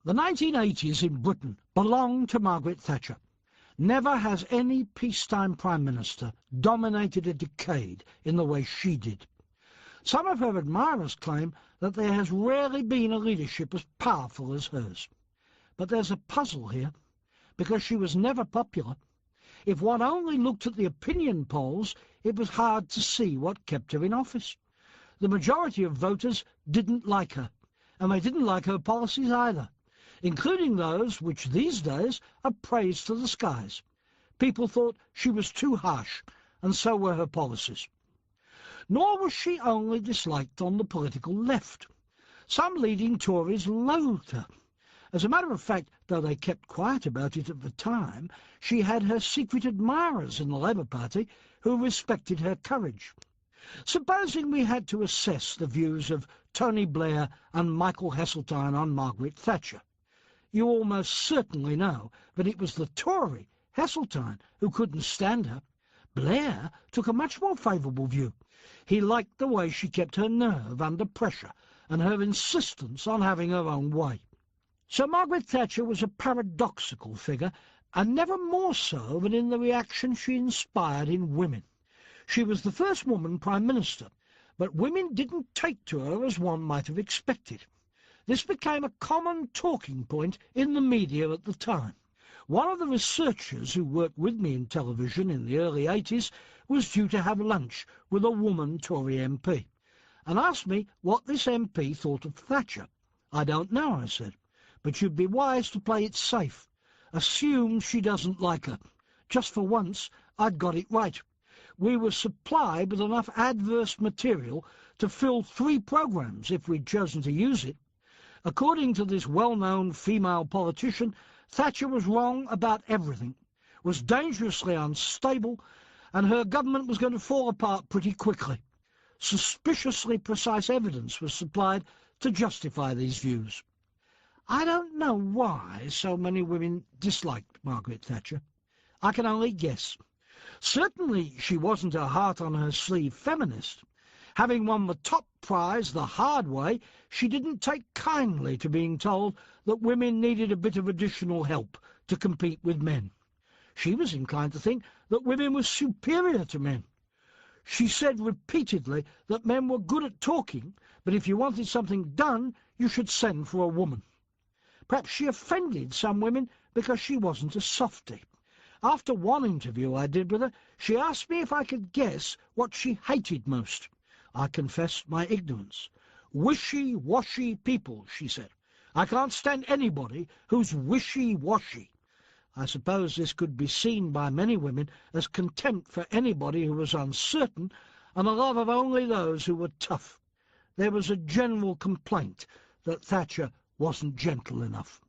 The 1980s in Britain belonged to Margaret Thatcher. Never has any peacetime Prime Minister dominated a decade in the way she did. Some of her admirers claim that there has rarely been a leadership as powerful as hers. But there's a puzzle here, because she was never popular. If one only looked at the opinion polls, it was hard to see what kept her in office. The majority of voters didn't like her, and they didn't like her policies either, including those which these days are praised to the skies. People thought she was too harsh, and so were her policies. Nor was she only disliked on the political left. Some leading Tories loathed her. As a matter of fact, though they kept quiet about it at the time, she had her secret admirers in the Labour Party who respected her courage. Supposing we had to assess the views of Tony Blair and Michael Heseltine on Margaret Thatcher, you almost certainly know that it was the Tory, Heseltine, who couldn't stand her. Blair took a much more favourable view. He liked the way she kept her nerve under pressure and her insistence on having her own way. So Margaret Thatcher was a paradoxical figure, and never more so than in the reaction she inspired in women. She was the first woman Prime Minister, but women didn't take to her as one might have expected. This became a common talking point in the media at the time. One of the researchers who worked with me in television in the early 80s was due to have lunch with a woman Tory MP, and asked me what this MP thought of Thatcher. "I don't know," I said, "but you'd be wise to play it safe. Assume she doesn't like her." Just for once, I'd got it right. We were supplied with enough adverse material to fill 3 programmes if we'd chosen to use it. According to this well-known female politician, Thatcher was wrong about everything, was dangerously unstable, and her government was going to fall apart pretty quickly. Suspiciously precise evidence was supplied to justify these views. I don't know why so many women disliked Margaret Thatcher. I can only guess. Certainly she wasn't a heart-on-her-sleeve feminist. Having won the top prize the hard way, she didn't take kindly to being told that women needed a bit of additional help to compete with men. She was inclined to think that women were superior to men. She said repeatedly that men were good at talking, but if you wanted something done, you should send for a woman. Perhaps she offended some women because she wasn't a softie. After one interview I did with her, she asked me if I could guess what she hated most. I confessed my ignorance. "Wishy-washy people," she said. "I can't stand anybody who's wishy-washy." I suppose this could be seen by many women as contempt for anybody who was uncertain and a love of only those who were tough. There was a general complaint that Thatcher wasn't gentle enough.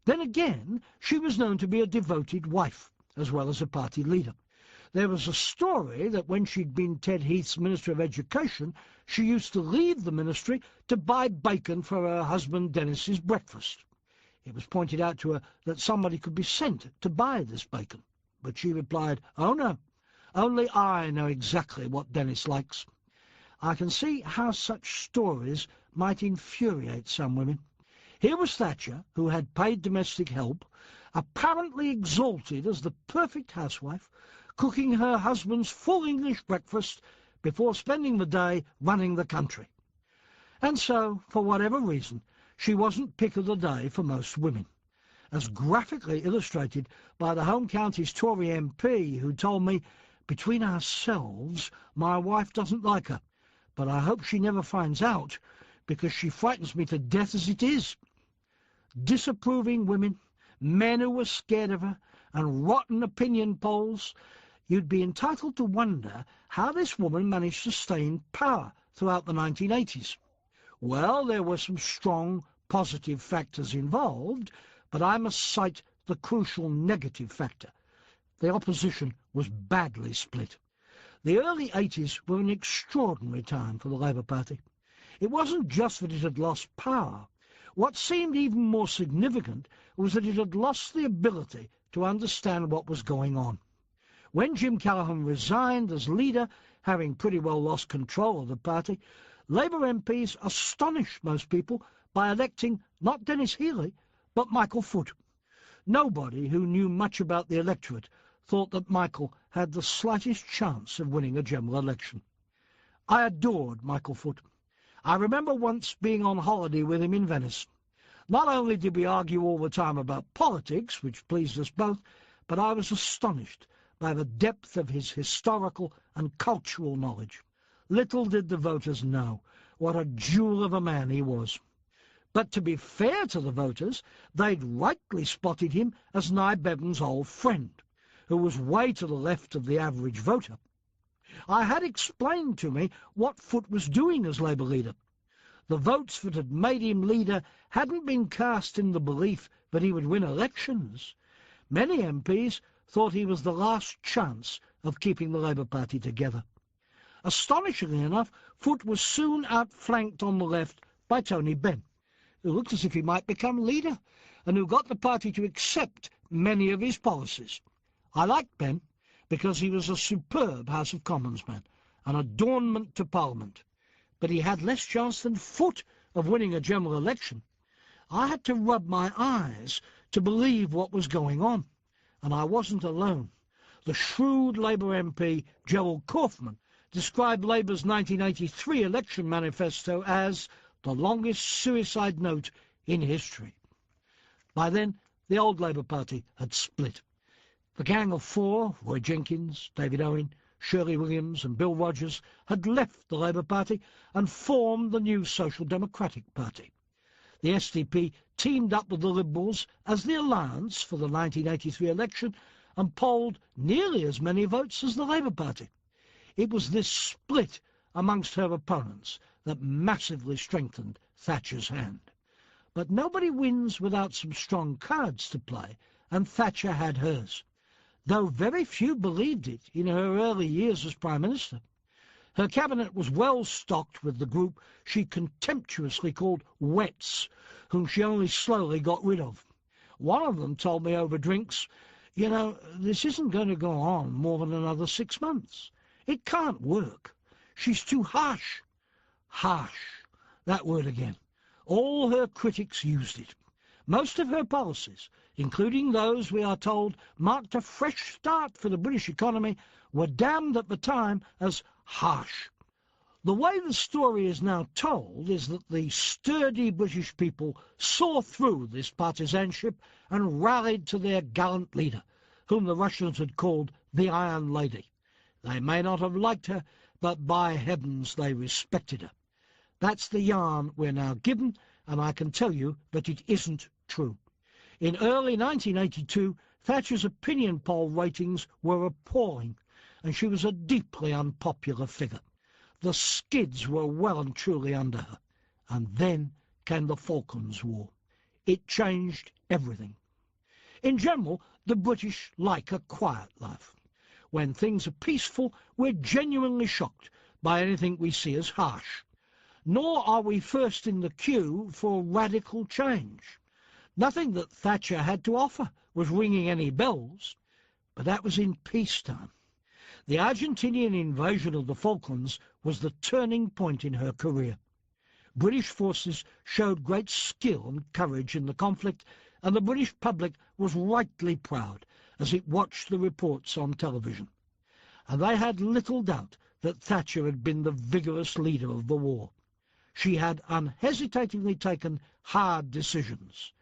Then again, she was known to be a devoted wife, as well as a party leader. There was a story that when she'd been Ted Heath's Minister of Education, she used to leave the ministry to buy bacon for her husband Dennis's breakfast. It was pointed out to her that somebody could be sent to buy this bacon, but she replied, "Oh no, only I know exactly what Dennis likes." I can see how such stories might infuriate some women. Here was Thatcher, who had paid domestic help, apparently exalted as the perfect housewife, cooking her husband's full English breakfast before spending the day running the country. And so, for whatever reason, she wasn't pick of the day for most women, as graphically illustrated by the Home County's Tory MP who told me, "Between ourselves, my wife doesn't like her, but I hope she never finds out, because she frightens me to death as it is." Disapproving women, men who were scared of her, and rotten opinion polls. You'd be entitled to wonder how this woman managed to stay in power throughout the 1980s. Well, there were some strong positive factors involved, but I must cite the crucial negative factor. The opposition was badly split. The early 80s were an extraordinary time for the Labour Party. It wasn't just that it had lost power. What seemed even more significant was that it had lost the ability to understand what was going on. When Jim Callaghan resigned as leader, having pretty well lost control of the party, Labour MPs astonished most people by electing not Dennis Healey, but Michael Foot. Nobody who knew much about the electorate thought that Michael had the slightest chance of winning a general election. I adored Michael Foot. I remember once being on holiday with him in Venice. Not only did we argue all the time about politics, which pleased us both, but I was astonished by the depth of his historical and cultural knowledge. Little did the voters know what a jewel of a man he was. But to be fair to the voters, they'd rightly spotted him as Nye Bevan's old friend, who was way to the left of the average voter. I had explained to me what Foot was doing as Labour leader. The votes that had made him leader hadn't been cast in the belief that he would win elections. Many MPs thought he was the last chance of keeping the Labour Party together. Astonishingly enough, Foot was soon outflanked on the left by Tony Benn, who looked as if he might become leader, and who got the party to accept many of his policies. I liked Benn because he was a superb House of Commons man, an adornment to Parliament. But he had less chance than Foot of winning a general election. I had to rub my eyes to believe what was going on, and I wasn't alone. The shrewd Labour MP Gerald Kaufman described Labour's 1983 election manifesto as the longest suicide note in history. By then, the old Labour Party had split. The Gang of Four, Roy Jenkins, David Owen, Shirley Williams and Bill Rogers, had left the Labour Party and formed the new Social Democratic Party. The SDP teamed up with the Liberals as the alliance for the 1983 election and polled nearly as many votes as the Labour Party. It was this split amongst her opponents that massively strengthened Thatcher's hand. But nobody wins without some strong cards to play, and Thatcher had hers, though very few believed it in her early years as Prime Minister. Her cabinet was well stocked with the group she contemptuously called wets, whom she only slowly got rid of. One of them told me over drinks, "You know, this isn't going to go on more than another 6 months. It can't work. She's too harsh." Harsh, that word again. All her critics used it. Most of her policies, including those we are told marked a fresh start for the British economy, were damned at the time as harsh. The way the story is now told is that the sturdy British people saw through this partisanship and rallied to their gallant leader, whom the Russians had called the Iron Lady. They may not have liked her, but by heavens they respected her. That's the yarn we're now given, and I can tell you that it isn't true. In early 1982, Thatcher's opinion poll ratings were appalling, and she was a deeply unpopular figure. The skids were well and truly under her. And then came the Falklands War. It changed everything. In general, the British like a quiet life. When things are peaceful, we're genuinely shocked by anything we see as harsh. Nor are we first in the queue for radical change. Nothing that Thatcher had to offer was ringing any bells, but that was in peacetime. The Argentinian invasion of the Falklands was the turning point in her career. British forces showed great skill and courage in the conflict, and the British public was rightly proud as it watched the reports on television. And they had little doubt that Thatcher had been the vigorous leader of the war. She had unhesitatingly taken hard decisions.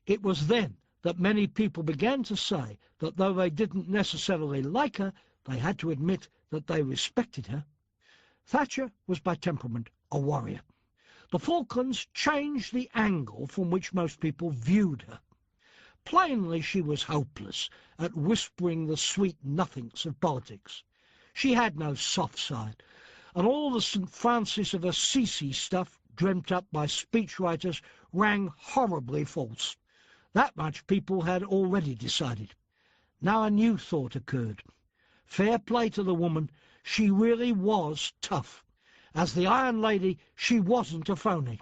It was then that many people began to say that though they didn't necessarily like her, they had to admit that they respected her. Thatcher was by temperament a warrior. The Falklands changed the angle from which most people viewed her. Plainly she was hopeless at whispering the sweet nothings of politics. She had no soft side, and all the St. Francis of Assisi stuff dreamt up by speechwriters rang horribly false. That much people had already decided. Now a new thought occurred. Fair play to the woman, she really was tough. As the Iron Lady, she wasn't a phony.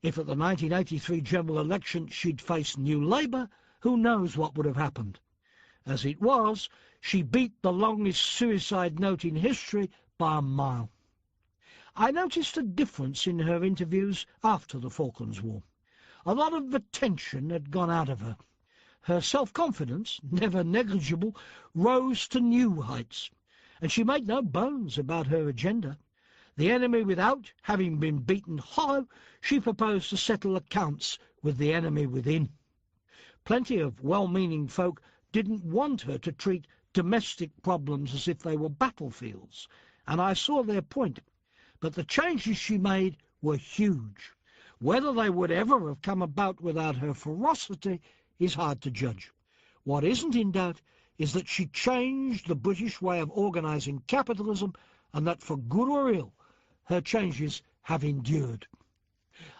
If at the 1983 general election she'd faced New Labour, who knows what would have happened. As it was, she beat the longest suicide note in history by a mile. I noticed a difference in her interviews after the Falklands War. A lot of the tension had gone out of her. Her self-confidence, never negligible, rose to new heights, and she made no bones about her agenda. The enemy without having been beaten hollow, she proposed to settle accounts with the enemy within. Plenty of well-meaning folk didn't want her to treat domestic problems as if they were battlefields, and I saw their point. But the changes she made were huge. Whether they would ever have come about without her ferocity is hard to judge. What isn't in doubt is that she changed the British way of organising capitalism, and that for good or ill, her changes have endured.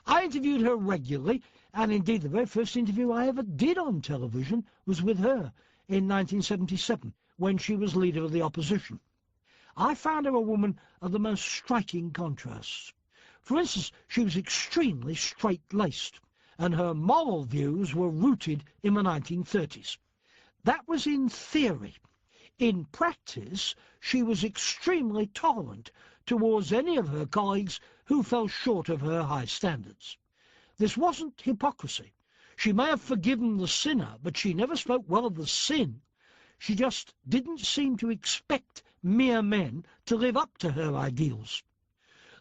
I interviewed her regularly, and indeed the very first interview I ever did on television was with her in 1977, when she was leader of the opposition. I found her a woman of the most striking contrasts. For instance, she was extremely straight-laced, and her moral views were rooted in the 1930s. That was in theory. In practice, she was extremely tolerant towards any of her colleagues who fell short of her high standards. This wasn't hypocrisy. She may have forgiven the sinner, but she never spoke well of the sin. She just didn't seem to expect mere men to live up to her ideals.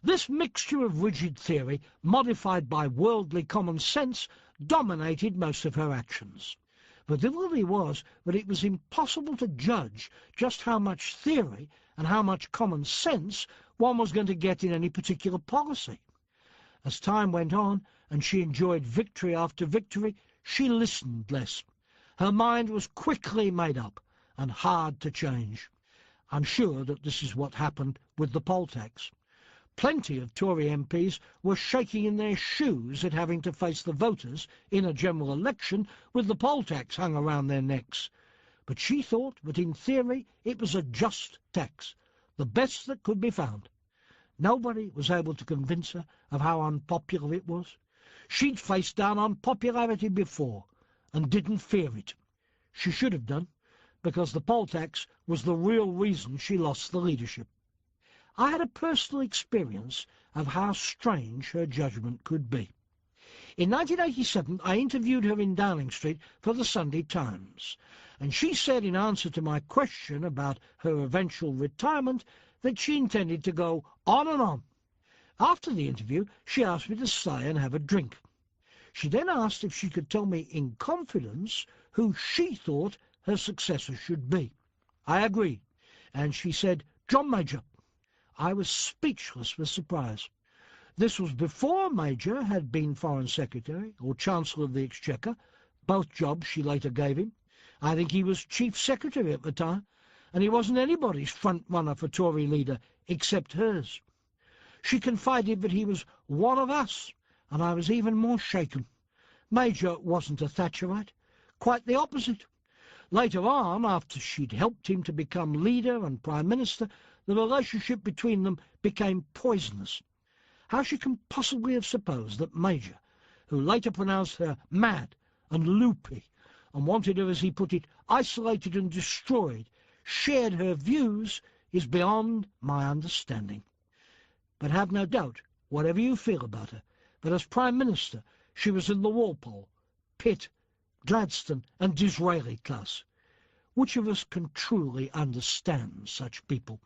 This mixture of rigid theory, modified by worldly common sense, dominated most of her actions. The difficulty was that it was impossible to judge just how much theory and how much common sense one was going to get in any particular policy. As time went on and she enjoyed victory after victory, she listened less. Her mind was quickly made up and hard to change. I'm sure that this is what happened with the poll tax. Plenty of Tory MPs were shaking in their shoes at having to face the voters in a general election with the poll tax hung around their necks. But she thought that in theory it was a just tax, the best that could be found. Nobody was able to convince her of how unpopular it was. She'd faced down unpopularity before and didn't fear it. She should have done, because the poll tax was the real reason she lost the leadership. I had a personal experience of how strange her judgment could be. In 1987, I interviewed her in Downing Street for the Sunday Times, and she said in answer to my question about her eventual retirement that she intended to go on and on. After the interview, she asked me to stay and have a drink. She then asked if she could tell me in confidence who she thought her successor should be. I agreed, and she said, "John Major." I was speechless with surprise. This was before Major had been Foreign Secretary or Chancellor of the Exchequer, both jobs she later gave him. I think he was Chief Secretary at the time, and he wasn't anybody's front-runner for Tory leader except hers. She confided that he was one of us, and I was even more shaken. Major wasn't a Thatcherite, quite the opposite. Later on, after she'd helped him to become leader and Prime Minister, the relationship between them became poisonous. How she can possibly have supposed that Major, who later pronounced her mad and loopy, and wanted her, as he put it, isolated and destroyed, shared her views, is beyond my understanding. But have no doubt, whatever you feel about her, that as Prime Minister she was in the Walpole, Pitt, Gladstone and Disraeli class. Which of us can truly understand such people?